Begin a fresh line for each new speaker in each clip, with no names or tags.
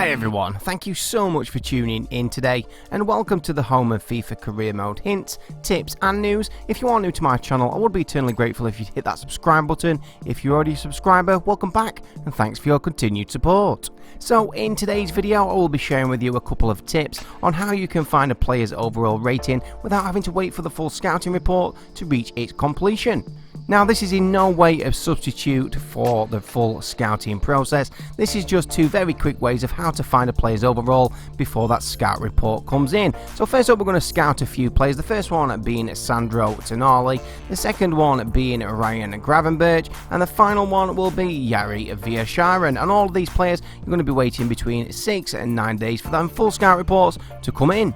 Hi everyone, thank you so much for tuning in today and welcome to the home of FIFA Career Mode hints, tips and news. If you are new to my channel, I would be eternally grateful if you'd hit that subscribe button. If you're already a subscriber, welcome back and thanks for your continued support. So in today's video I will be sharing with you a couple of tips on how you can find a player's overall rating without having to wait for the full scouting report to reach its completion. Now this is in no way a substitute for the full scouting process. This is just two very quick ways of how to find a player's overall before that scout report comes in. So first up we're going to scout a few players, the first one being Sandro Tonali, the second one being Ryan Gravenberch, and the final one will be Yari Villacharan. And all of these players you're going to be waiting between 6 and 9 days for them full scout reports to come in.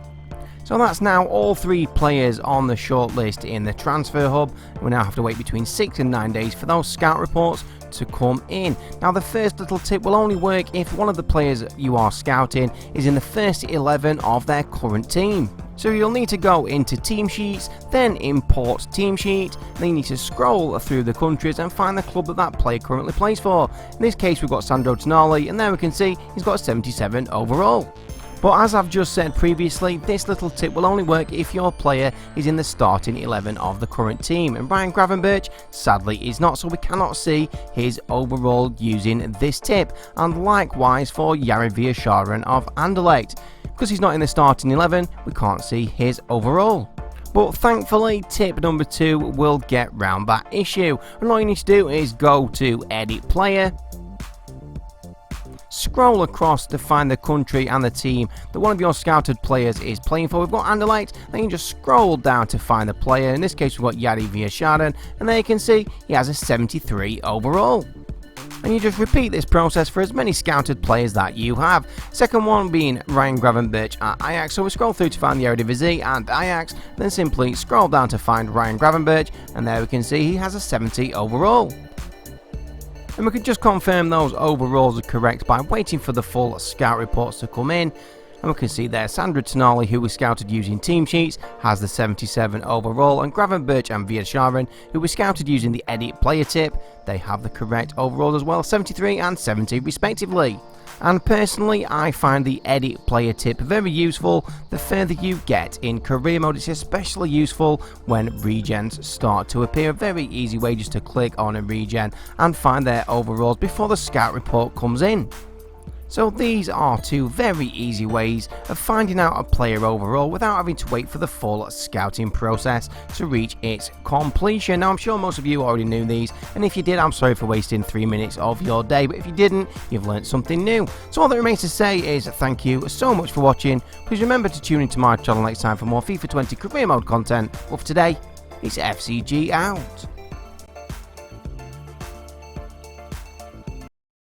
So that's now all three players on the shortlist in the transfer hub. We now have to wait between 6 and 9 days for those scout reports to come in. Now the first little tip will only work if one of the players you are scouting is in the first 11 of their current team. So you'll need to go into team sheets, then import team sheet, then you need to scroll through the countries and find the club that that player currently plays for. In this case we've got Sandro Tonali, and there we can see he's got 77 overall. But as I've just said previously, this little tip will only work if your player is in the starting 11 of the current team, and Ryan Gravenberch sadly is not, so we cannot see his overall using this tip, and likewise for Yari Villacharan of Anderlecht. Because he's not in the starting 11, we can't see his overall. But thankfully, tip number 2 will get round that issue, and all you need to do is go to Edit Player, scroll across to find the country and the team that one of your scouted players is playing for. We've got Anderlecht, then you just scroll down to find the player. In this case we've got Yari Villacharan, and there you can see he has a 73 overall. And you just repeat this process for as many scouted players that you have. Second one being Ryan Gravenberch at Ajax, so we scroll through to find the Eredivisie and Ajax, then simply scroll down to find Ryan Gravenberch, and there we can see he has a 70 overall. And we can just confirm those overalls are correct by waiting for the full scout reports to come in. And we can see there Sandro Tonali, who was scouted using team sheets, has the 77 overall, and Gravenberch and Villacharan, who were scouted using the edit player tip, they have the correct overalls as well, 73 and 70 respectively. And personally I find the edit player tip very useful the further you get in career mode. It's especially useful when regens start to appear. A very easy way just to click on a regen and find their overalls before the scout report comes in. So these are two very easy ways of finding out a player overall without having to wait for the full scouting process to reach its completion. Now I'm sure most of you already knew these, and if you did, I'm sorry for wasting 3 minutes of your day, but if you didn't, you've learnt something new. So all that remains to say is thank you so much for watching. Please remember to tune into my channel next time for more FIFA 20 career mode content. But for today, it's FCG out.